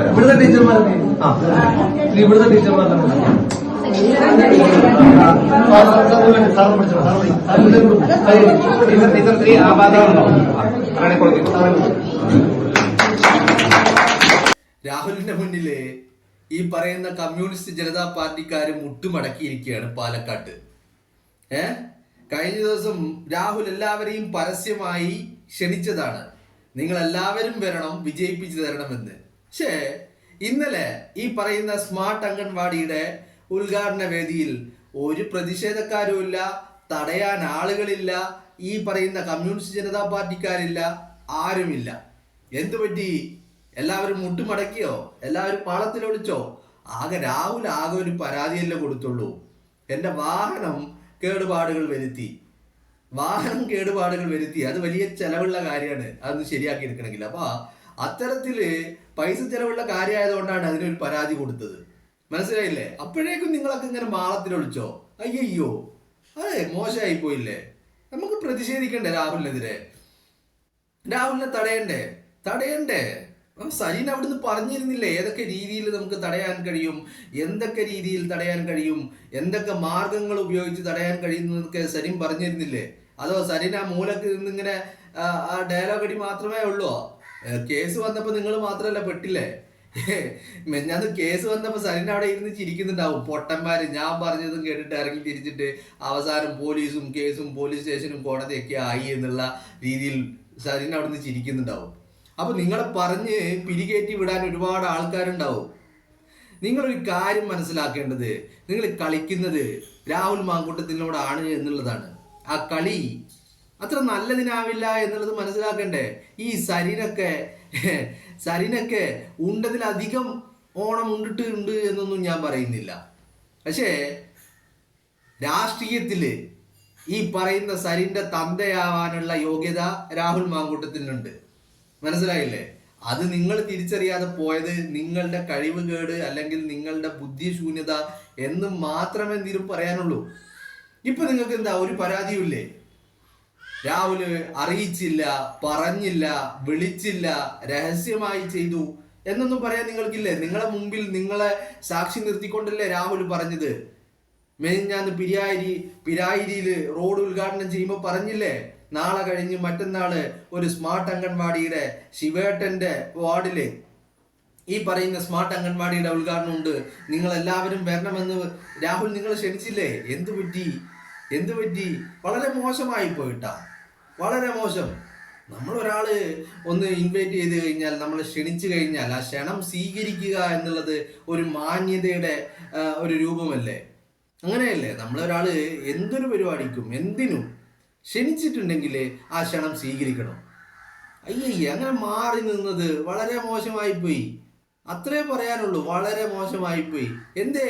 ഇവിടുത്തെ ടീച്ചർമാരെ ഇവിടുത്തെ ടീച്ചർമാരുടെ രാഹുലിന്റെ മുന്നില് ഈ പറയുന്ന കമ്മ്യൂണിസ്റ്റ് ജനതാ പാർട്ടിക്കാര് മുട്ടുമടക്കിയിരിക്കുകയാണ് പാലക്കാട്ട്. കഴിഞ്ഞ ദിവസം രാഹുൽ എല്ലാവരെയും പരസ്യമായി ക്ഷണിച്ചതാണ്, നിങ്ങൾ എല്ലാവരും വരണം, വിജയിപ്പിച്ചു തരണമെന്ന്. പക്ഷേ ഇന്നലെ ഈ പറയുന്ന സ്മാർട്ട് അംഗൻവാടിയുടെ ഉദ്ഘാടന വേദിയിൽ ഒരു പ്രതിഷേധക്കാരുമില്ല, തടയാൻ ആളുകളില്ല, ഈ പറയുന്ന കമ്മ്യൂണിസ്റ്റ് ജനതാ പാർട്ടിക്കാരില്ല, ആരുമില്ല. എന്തുപറ്റി? എല്ലാവരും മുട്ടുമടക്കിയോ? എല്ലാവരും പാളത്തിലൊളിച്ചോ? രാഹുൽ ആകെ ഒരു പരാതിയല്ലേ കൊടുത്തുള്ളൂ, എൻ്റെ വാഹനം കേടുപാടുകൾ വരുത്തി. അത് വലിയ ചെലവുള്ള കാര്യമാണ്, അതൊന്ന് ശരിയാക്കി എടുക്കണമെങ്കിൽ. അപ്പൊ അത്തരത്തില് പൈസ ചെലവുള്ള കാര്യമായതുകൊണ്ടാണ് അതിനൊരു പരാതി കൊടുത്തത്. മനസ്സിലായില്ലേ? അപ്പോഴേക്കും നിങ്ങളൊക്കെ ഇങ്ങനെ മാളത്തിലൊളിച്ചോ? അയ്യോ, അതെ, മോശമായി പോയില്ലേ? നമുക്ക് പ്രതിഷേധിക്കണ്ടേ രാഹുലിനെതിരെ? രാഹുലിനെ തടയണ്ടേ? സരീൻ അവിടുന്ന് പറഞ്ഞിരുന്നില്ലേ ഏതൊക്കെ രീതിയിൽ നമുക്ക് തടയാൻ കഴിയും, എന്തൊക്കെ രീതിയിൽ തടയാൻ കഴിയും, എന്തൊക്കെ മാർഗങ്ങൾ ഉപയോഗിച്ച് തടയാൻ കഴിയുന്നതൊക്കെ സരീൻ പറഞ്ഞിരുന്നില്ലേ? അതോ സരീൻ ആ മൂലക്ക് നിന്നിങ്ങനെ ആ ഡയലോഗ് അടി മാത്രമേ ഉള്ളൂ? കേസ് വന്നപ്പോൾ നിങ്ങൾ മാത്രമല്ല പെട്ടില്ലേ? മെഞ്ഞാന്ന് കേസ് വന്നപ്പോൾ സരീൻ അവിടെ ഇരുന്ന് ചിരിക്കുന്നുണ്ടാവും. പൊട്ടന്മാര് ഞാൻ പറഞ്ഞതും കേട്ടിട്ട് ഇറങ്ങി തിരിച്ചിട്ട് അവസാനം പോലീസും കേസും പോലീസ് സ്റ്റേഷനും കോടതിയൊക്കെ ആയി എന്നുള്ള രീതിയിൽ സരീൻ അവിടെ നിന്ന് ചിരിക്കുന്നുണ്ടാവും. അപ്പൊ നിങ്ങളെ പറഞ്ഞ് പിരികേറ്റി വിടാൻ ഒരുപാട് ആൾക്കാരുണ്ടാവും. നിങ്ങളൊരു കാര്യം മനസ്സിലാക്കേണ്ടത്, നിങ്ങൾ കളിക്കുന്നത് രാഹുൽ മാങ്കൂട്ടത്തിനോടാണ് എന്നുള്ളതാണ്. ആ കളി അത്ര നല്ലതിനാവില്ല എന്നുള്ളത് മനസ്സിലാക്കണ്ടേ? ഈ സരീനൊക്കെ ഉണ്ടതിലധികം ഓണം ഉണ്ടിട്ടുണ്ട് എന്നൊന്നും ഞാൻ പറയുന്നില്ല. പക്ഷേ രാഷ്ട്രീയത്തില് ഈ പറയുന്ന സരീന്റെ തന്തയാവാനുള്ള യോഗ്യത രാഹുൽ മാങ്കൂട്ടത്തിനുണ്ട്. മനസ്സിലായില്ലേ? അത് നിങ്ങൾ തിരിച്ചറിയാതെ പോയത് നിങ്ങളുടെ കഴിവുകേട് അല്ലെങ്കിൽ നിങ്ങളുടെ ബുദ്ധിശൂന്യത എന്ന് മാത്രമേ എന്തെങ്കിലും പറയാനുള്ളൂ. ഇപ്പൊ നിങ്ങൾക്ക് എന്താ ഒരു പരാതിയുമില്ലേ? രാഹുല് അറിയിച്ചില്ല, പറഞ്ഞില്ല, വിളിച്ചില്ല, രഹസ്യമായി ചെയ്തു എന്നൊന്നും പറയാൻ നിങ്ങൾക്കില്ലേ? നിങ്ങളെ മുമ്പിൽ നിങ്ങളെ സാക്ഷി നിർത്തിക്കൊണ്ടല്ലേ രാഹുൽ പറഞ്ഞത്? മെനിഞ്ഞാന്ന് പിരായിരിയില് റോഡ് ഉദ്ഘാടനം ചെയ്യുമ്പോൾ പറഞ്ഞില്ലേ, നാളെ കഴിഞ്ഞ് മറ്റന്നാള് ഒരു സ്മാർട്ട് അംഗൻവാടിയുടെ ശിവേട്ടന്റെ വാർഡില് ഈ പറയുന്ന സ്മാർട്ട് അംഗൻവാടിയുടെ ഉദ്ഘാടനം ഉണ്ട്, നിങ്ങൾ എല്ലാവരും വരണമെന്ന് രാഹുൽ നിങ്ങൾ ക്ഷണിച്ചില്ലേ? എന്തു പറ്റി? വളരെ മോശമായി പോയിട്ടാ, വളരെ മോശം. നമ്മളൊരാള് ഒന്ന് ഇൻവൈറ്റ് ചെയ്ത് കഴിഞ്ഞാൽ, നമ്മളെ ക്ഷണിച്ചു കഴിഞ്ഞാൽ ആ ക്ഷണം സ്വീകരിക്കുക എന്നുള്ളത് ഒരു മാന്യതയുടെ ഒരു രൂപമല്ലേ? അങ്ങനെയല്ലേ? നമ്മളൊരാള് എന്തൊരു പരിപാടിക്കും എന്തിനും ക്ഷണിച്ചിട്ടുണ്ടെങ്കിൽ ആ ക്ഷണം സ്വീകരിക്കണം. അങ്ങനെ മാറി നിന്നത് വളരെ മോശമായി പോയി, അത്രേ പറയാനുള്ളൂ. വളരെ മോശമായി പോയി. എന്തേ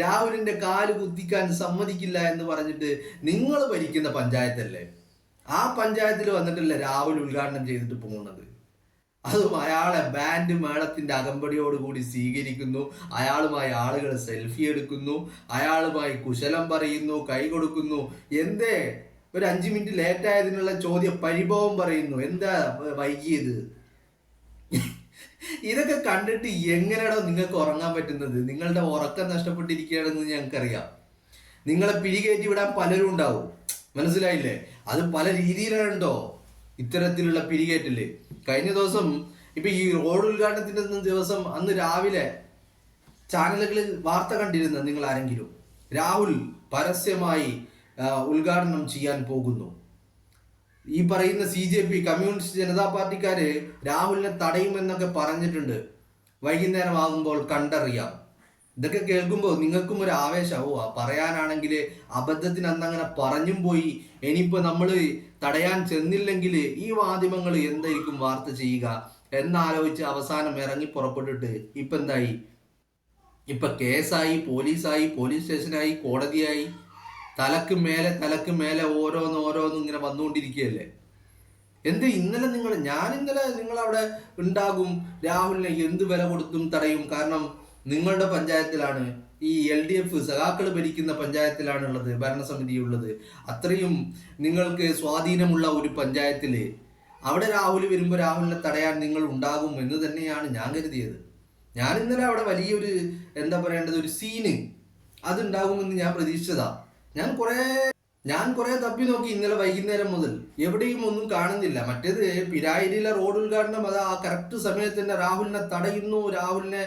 രാഹുലിന്റെ കാല് കുത്തിക്കാൻ സമ്മതിക്കില്ല എന്ന് പറഞ്ഞിട്ട് നിങ്ങൾ ഭരിക്കുന്ന പഞ്ചായത്തല്ലേ, ആ പഞ്ചായത്തിൽ വന്നിട്ടല്ലേ രാഹുൽ ഉദ്ഘാടനം ചെയ്തിട്ട് പോകുന്നത്? അതും അയാളെ ബാൻഡ് മേളത്തിന്റെ അകമ്പടിയോടുകൂടി സ്വീകരിക്കുന്നു, അയാളുമായി ആളുകൾ സെൽഫി എടുക്കുന്നു, അയാളുമായി കുശലം പറയുന്നു, കൈ കൊടുക്കുന്നു. എന്തേ ഒരു 5 മിനിറ്റ് ലേറ്റ് ആയതിനുള്ള പരിഭവം പറയുന്നു, എന്താ വൈകിയത്? ഇതൊക്കെ കണ്ടിട്ട് എങ്ങനെയാണോ നിങ്ങൾക്ക് ഉറങ്ങാൻ പറ്റുന്നത്? നിങ്ങളുടെ ഉറക്കം നഷ്ടപ്പെട്ടിരിക്കുകയാണെന്ന് ഞങ്ങൾക്കറിയാം. നിങ്ങളെ പിരികേറ്റി വിടാൻ പലരും ഉണ്ടാവും, മനസ്സിലായില്ലേ? അത് പല രീതിയിലാണുണ്ടോ ഇത്തരത്തിലുള്ള പിരികേറ്റല്. കഴിഞ്ഞ ദിവസം ഇപ്പൊ ഈ റോഡ് ഉദ്ഘാടനത്തിന്റെ ദിവസം അന്ന് രാവിലെ ചാനലുകളിൽ വാർത്ത കണ്ടിരുന്ന നിങ്ങൾ ആരെങ്കിലും? രാഹുൽ പരസ്യമായി ഉദ്ഘാടനം ചെയ്യാൻ പോകുന്നു. ഈ പറയുന്ന CJP കമ്മ്യൂണിസ്റ്റ് ജനതാ പാർട്ടിക്കാര് രാഹുലിനെ തടയുമെന്നൊക്കെ പറഞ്ഞിട്ടുണ്ട്. വൈകുന്നേരം ആകുമ്പോൾ കണ്ടറിയാം. ഇതൊക്കെ കേൾക്കുമ്പോൾ നിങ്ങൾക്കും ഒരു ആവേശമാവോ? പറയാനാണെങ്കിൽ അബദ്ധത്തിന് അന്നങ്ങനെ പറഞ്ഞും പോയി. ഇനിയിപ്പോൾ നമ്മൾ തടയാൻ ചെന്നില്ലെങ്കിൽ ഈ മാധ്യമങ്ങൾ എന്തായിരിക്കും വാർത്ത ചെയ്യുക എന്നാലോചിച്ച് അവസാനം ഇറങ്ങി പുറപ്പെട്ടിട്ട് ഇപ്പം എന്തായി? ഇപ്പം കേസായി, പോലീസായി, പോലീസ് സ്റ്റേഷനായി, കോടതിയായി, തലക്ക് മേലെ ഓരോന്നും ഇങ്ങനെ വന്നുകൊണ്ടിരിക്കുകയല്ലേ. ഇന്നലെ ഞാൻ ഇന്നലെ നിങ്ങളവിടെ ഉണ്ടാകും, രാഹുലിനെ എന്ത് വില കൊടുത്തും തടയും. കാരണം നിങ്ങളുടെ പഞ്ചായത്തിലാണ്, ഈ LDF സഖാക്കൾ ഭരിക്കുന്ന പഞ്ചായത്തിലാണുള്ളത്, ഭരണസമിതി ഉള്ളത്. അത്രയും നിങ്ങൾക്ക് സ്വാധീനമുള്ള ഒരു പഞ്ചായത്തിൽ അവിടെ രാഹുൽ വരുമ്പോൾ രാഹുലിനെ തടയാൻ നിങ്ങൾ ഉണ്ടാകും എന്ന് തന്നെയാണ് ഞാൻ കരുതിയത്. ഞാൻ ഇന്നലെ അവിടെ വലിയൊരു എന്താ പറയേണ്ടത്, ഒരു സീന് അതുണ്ടാകുമെന്ന് ഞാൻ പ്രതീക്ഷിച്ചതാ. ഞാൻ കുറെ തപ്പി നോക്കി ഇന്നലെ വൈകുന്നേരം മുതൽ, എവിടെയും ഒന്നും കാണുന്നില്ല. മറ്റേത് പിരായിരിയിലെ റോഡ് ഉദ്ഘാടനം അത് ആ കറക്റ്റ് സമയത്ത് തന്നെ രാഹുലിനെ തടയുന്നു, രാഹുലിനെ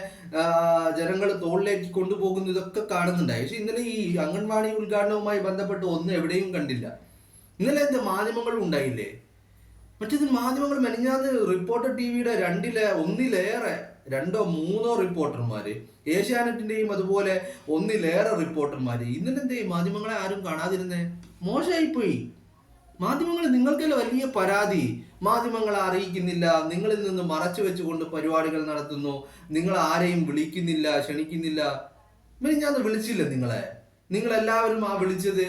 ജനങ്ങൾ തോളിലേക്ക് കൊണ്ടുപോകുന്നു, ഇതൊക്കെ കാണുന്നുണ്ടായി. പക്ഷെ ഇന്നലെ ഈ അംഗൻവാടി ഉദ്ഘാടനവുമായി ബന്ധപ്പെട്ട് ഒന്നും എവിടെയും കണ്ടില്ല. ഇന്നലെ എന്ത് മാധ്യമങ്ങളും ഉണ്ടായില്ലേ? മറ്റേത് മാധ്യമങ്ങൾ മെനിഞ്ഞാന്ന് റിപ്പോർട്ടർ TVയുടെ ഒന്നിലേറെ 2-3 റിപ്പോർട്ടർമാര്, ഏഷ്യാനെറ്റിന്റെയും അതുപോലെ ഒന്നിലേറെ റിപ്പോർട്ടർമാര്. ഇന്നലെ എന്തേ മാധ്യമങ്ങളെ ആരും കാണാതിരുന്നേ? മോശമായിപ്പോയി. മാധ്യമങ്ങൾ, നിങ്ങൾക്കല്ല വലിയ പരാതി, മാധ്യമങ്ങളെ അറിയിക്കുന്നില്ല, നിങ്ങളിൽ നിന്ന് മറച്ചു വെച്ചുകൊണ്ട് പരിപാടികൾ നടത്തുന്നു, നിങ്ങൾ ആരെയും വിളിക്കുന്നില്ല, ക്ഷണിക്കുന്നില്ല. ഞാൻ വിളിച്ചില്ല നിങ്ങളെല്ലാവരും ആ വിളിച്ചത്,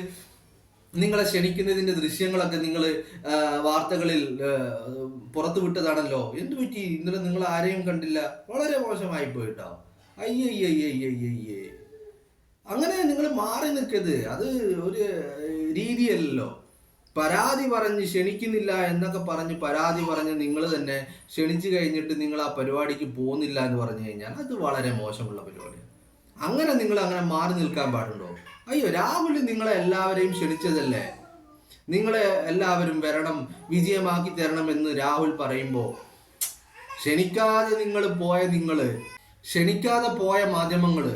നിങ്ങളെ ക്ഷണിക്കുന്നതിന്റെ ദൃശ്യങ്ങളൊക്കെ നിങ്ങൾ വാർത്തകളിൽ പുറത്തു വിട്ടതാണല്ലോ. എന്ത് പറ്റി ഇന്നലെ നിങ്ങൾ ആരെയും കണ്ടില്ല? വളരെ മോശമായി പോയിട്ടോ. അയ്യയ്യയ്യയ്യയ്യേ, അങ്ങനെ നിങ്ങൾ മാറി നിൽക്കരുത്. അത് ഒരു രീതിയല്ലല്ലോ. പരാതി പറഞ്ഞ് ക്ഷണിക്കുന്നില്ല എന്നൊക്കെ പറഞ്ഞ് പരാതി പറഞ്ഞ് നിങ്ങൾ തന്നെ ക്ഷണിച്ചു കഴിഞ്ഞിട്ട് നിങ്ങൾ ആ പരിപാടിക്ക് പോകുന്നില്ല എന്ന് പറഞ്ഞു കഴിഞ്ഞാൽ അത് വളരെ മോശമുള്ള പരിപാടിയാണ്. അങ്ങനെ നിങ്ങൾ അങ്ങനെ മാറി നിൽക്കാൻ പാടുണ്ടോ? അയ്യോ, രാഹുൽ നിങ്ങളെ എല്ലാവരെയും ക്ഷണിച്ചതല്ലേ, നിങ്ങളെ എല്ലാവരും വരണം, വിജയമാക്കി തരണം എന്ന് രാഹുൽ പറയുമ്പോൾ ക്ഷണിക്കാതെ ക്ഷണിക്കാതെ പോയ മാധ്യമങ്ങൾ,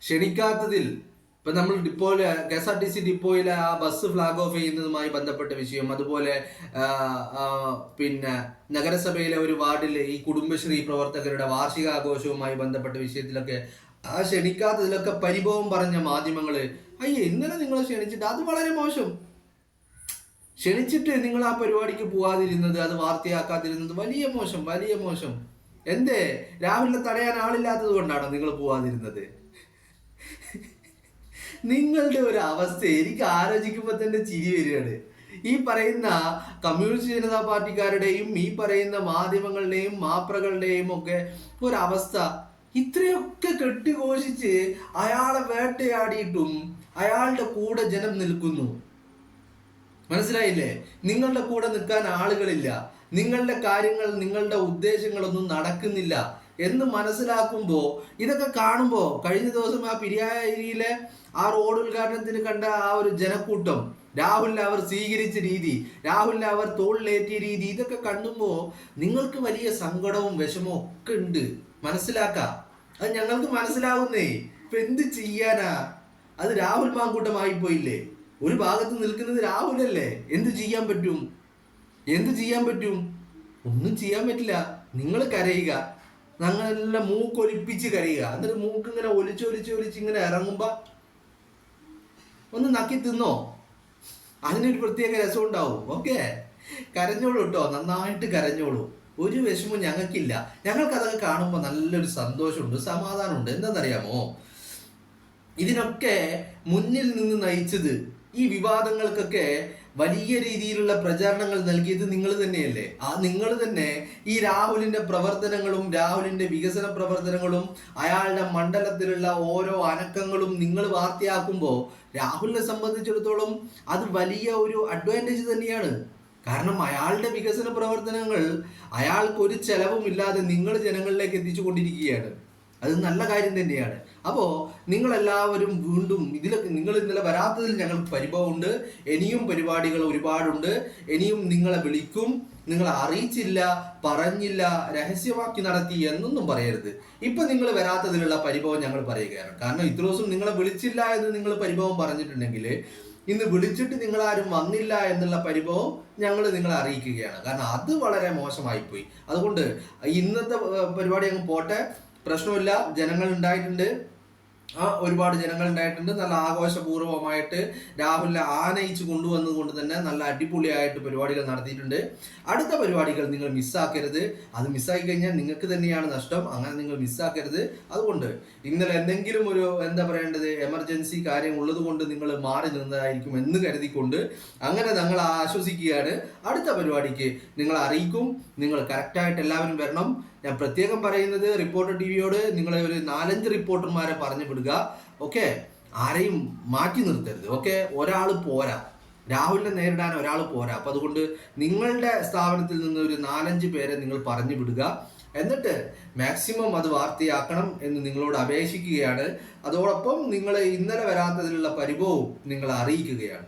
ക്ഷണിക്കാത്തതിൽ ഇപ്പം നമ്മൾ ഡിപ്പോയിലെ KSRTC ഡിപ്പോയിലെ ആ ബസ് ഫ്ലാഗ് ഓഫ് ചെയ്യുന്നതുമായി ബന്ധപ്പെട്ട വിഷയം, അതുപോലെ പിന്നെ നഗരസഭയിലെ ഒരു വാർഡിൽ ഈ കുടുംബശ്രീ പ്രവർത്തകരുടെ വാർഷികാഘോഷവുമായി ബന്ധപ്പെട്ട വിഷയത്തിലൊക്കെ ആ ക്ഷണിക്കാത്തതിലൊക്കെ പരിഭവം പറഞ്ഞ മാധ്യമങ്ങള്, ഇന്നലെ നിങ്ങളെ ക്ഷണിച്ചിട്ട് അത് വളരെ മോശം. ക്ഷണിച്ചിട്ട് നിങ്ങൾ ആ പരിപാടിക്ക് പോവാതിരുന്നത്, അത് വാർത്തയാക്കാതിരുന്നത് വലിയ മോശം. എന്തേ, രാഹുലിനെ തടയാൻ ആളില്ലാത്തത് കൊണ്ടാണോ നിങ്ങൾ പോവാതിരുന്നത്? നിങ്ങളുടെ ഒരു അവസ്ഥ എനിക്ക് ആലോചിക്കുമ്പോൾ തന്നെ ചിരി വരികയാണ്. ഈ പറയുന്ന കമ്മ്യൂണിസ്റ്റ് ജനതാ പാർട്ടിക്കാരുടെയും ഈ പറയുന്ന മാധ്യമങ്ങളുടെയും മാപ്രകളുടെയും ഒക്കെ ഒരവസ്ഥ. ഇത്രയൊക്കെ കെട്ടിഘോഷിച്ച് അയാളെ വേട്ടയാടിയിട്ടും അയാളുടെ കൂടെ ജനം നിൽക്കുന്നു. മനസ്സിലായില്ലേ? നിങ്ങളുടെ കൂടെ നിൽക്കാൻ ആളുകളില്ല, നിങ്ങളുടെ കാര്യങ്ങൾ, നിങ്ങളുടെ ഉദ്ദേശങ്ങളൊന്നും നടക്കുന്നില്ല എന്ന് മനസ്സിലാക്കുമ്പോൾ, ഇതൊക്കെ കാണുമ്പോൾ, കഴിഞ്ഞ ദിവസം ആ പിരിയാരിയിലെ ആ റോഡ് ഉദ്ഘാടനത്തിന് കണ്ട ആ ഒരു ജനക്കൂട്ടം, രാഹുലിനെ അവർ സ്വീകരിച്ച രീതി, രാഹുലിനെ അവർ തോളിലേറ്റിയ രീതി, ഇതൊക്കെ കാണുമ്പോൾ നിങ്ങൾക്ക് വലിയ സങ്കടവും വിഷമവും ഒക്കെ ഉണ്ട്. മനസ്സിലാക്കാം, അത് ഞങ്ങൾക്ക് മനസ്സിലാവുന്നേ. ഇപ്പൊ എന്ത് ചെയ്യാനാ? അത് രാഹുൽ മാങ്കൂട്ടമായി പോയില്ലേ? ഒരു ഭാഗത്ത് നിൽക്കുന്നത് രാഹുലല്ലേ? എന്ത് ചെയ്യാൻ പറ്റും? ഒന്നും ചെയ്യാൻ പറ്റില്ല. നിങ്ങൾ കരയുക, ഞങ്ങളെല്ലാം മൂക്കൊലിപ്പിച്ച് കരയുക. എന്നിട്ട് മൂക്ക് ഇങ്ങനെ ഒലിച്ചൊലിച്ച് ഇങ്ങനെ ഇറങ്ങുമ്പോ ഒന്ന് നക്കി തിന്നോ, അതിനൊരു പ്രത്യേക രസം ഉണ്ടാവും. ഓക്കെ, കരഞ്ഞോളൂ കേട്ടോ, നന്നായിട്ട് കരഞ്ഞോളൂ. ഒരു വിഷമവും ഞങ്ങൾക്കില്ല. ഞങ്ങൾക്കതൊക്കെ കാണുമ്പോൾ നല്ലൊരു സന്തോഷമുണ്ട്, സമാധാനമുണ്ട്. എന്താണെന്നറിയാമോ? ഇതിനൊക്കെ മുന്നിൽ നിന്ന് നയിച്ചത്, ഈ വിവാദങ്ങൾക്കൊക്കെ വലിയ രീതിയിലുള്ള പ്രചാരണങ്ങൾ നൽകിയത് നിങ്ങൾ തന്നെയല്ലേ? നിങ്ങൾ തന്നെ ഈ രാഹുലിന്റെ പ്രവർത്തനങ്ങളും രാഹുലിന്റെ വികസന പ്രവർത്തനങ്ങളും അയാളുടെ മണ്ഡലത്തിലുള്ള ഓരോ അനക്കങ്ങളും നിങ്ങൾ വാർത്തയാക്കുമ്പോൾ രാഹുലിനെ സംബന്ധിച്ചിടത്തോളം അത് വലിയ ഒരു അഡ്വാൻറ്റേജ് തന്നെയാണ്. കാരണം അയാളുടെ വികസന പ്രവർത്തനങ്ങൾ അയാൾക്കൊരു ചെലവുമില്ലാതെ നിങ്ങൾ ജനങ്ങളിലേക്ക് എത്തിച്ചു കൊണ്ടിരിക്കുകയാണ്. അത് നല്ല കാര്യം തന്നെയാണ്. അപ്പോൾ നിങ്ങളെല്ലാവരും വീണ്ടും നിങ്ങൾ ഇന്നലെ വരാത്തതിൽ ഞങ്ങൾക്ക് പരിഭവമുണ്ട്. ഇനിയും പരിപാടികൾ ഒരുപാടുണ്ട്. ഇനിയും നിങ്ങളെ വിളിക്കും. നിങ്ങളെ അറിയിച്ചില്ല, പറഞ്ഞില്ല, രഹസ്യമാക്കി നടത്തി എന്നൊന്നും പറയരുത്. ഇപ്പം നിങ്ങൾ വരാത്തതിലുള്ള പരിഭവം ഞങ്ങൾ പറയുകയാണ്. കാരണം ഇത്ര ദിവസം നിങ്ങളെ വിളിച്ചില്ല എന്ന് നിങ്ങൾ പരിഭവം പറഞ്ഞിട്ടുണ്ടെങ്കിൽ ഇന്ന് വിളിച്ചിട്ട് നിങ്ങളാരും വന്നില്ല എന്നുള്ള പരിഭവം ഞങ്ങൾ നിങ്ങളെ അറിയിക്കുകയാണ്. കാരണം അത് വളരെ മോശമായിപ്പോയി. അതുകൊണ്ട് ഇന്നത്തെ പരിപാടി അങ്ങ് പോട്ടെ. പ്രശ്നമില്ല, ജനങ്ങൾ ഉണ്ടായിട്ടുണ്ട്, ഒരുപാട് ജനങ്ങൾ ഉണ്ടായിട്ടുണ്ട്. നല്ല ആഘോഷപൂർവമായിട്ട് രാഹുലിനെ ആനയിച്ച് കൊണ്ടുവന്നുകൊണ്ട് തന്നെ നല്ല അടിപൊളിയായിട്ട് പരിപാടികൾ നടത്തിയിട്ടുണ്ട്. അടുത്ത പരിപാടികൾ നിങ്ങൾ മിസ്സാക്കരുത്. അത് മിസ്സാക്കി കഴിഞ്ഞാൽ നിങ്ങൾക്ക് തന്നെയാണ് നഷ്ടം. അങ്ങനെ നിങ്ങൾ മിസ്സാക്കരുത്. അതുകൊണ്ട് ഇന്നലെ എന്തെങ്കിലും ഒരു എന്താ പറയേണ്ടത് എമർജൻസി കാര്യം ഉള്ളത് കൊണ്ട് നിങ്ങൾ മാറി നിന്നതായിരിക്കും എന്ന് കരുതിക്കൊണ്ട് അങ്ങനെ ഞങ്ങൾ ആശ്വസിക്കുകയാണ്. അടുത്ത പരിപാടിക്ക് നിങ്ങൾ അറിയിക്കും. നിങ്ങൾ കറക്റ്റായിട്ട് എല്ലാവരും വരണം. ഞാൻ പ്രത്യേകം പറയുന്നത് റിപ്പോർട്ടർ ടിവിയോട് നിങ്ങളെ ഒരു 4-5 റിപ്പോർട്ടർമാരെ പറഞ്ഞു വിടുക. ഓക്കെ, ആരെയും മാറ്റി നിർത്തരുത്. ഓക്കെ, ഒരാൾ പോരാ, രാഹുലിനെ നേരിടാൻ ഒരാൾ പോരാ. അപ്പം അതുകൊണ്ട് നിങ്ങളുടെ സ്ഥാപനത്തിൽ നിന്ന് ഒരു 4-5 പേരെ നിങ്ങൾ പറഞ്ഞു വിടുക. എന്നിട്ട് മാക്സിമം അത് വാർത്തയാക്കണം എന്ന് നിങ്ങളോട് അപേക്ഷിക്കുകയാണ്. അതോടൊപ്പം നിങ്ങൾ ഇന്നലെ വരാത്തതിലുള്ള പരിഭവവും നിങ്ങൾ അറിയിക്കുകയാണ്.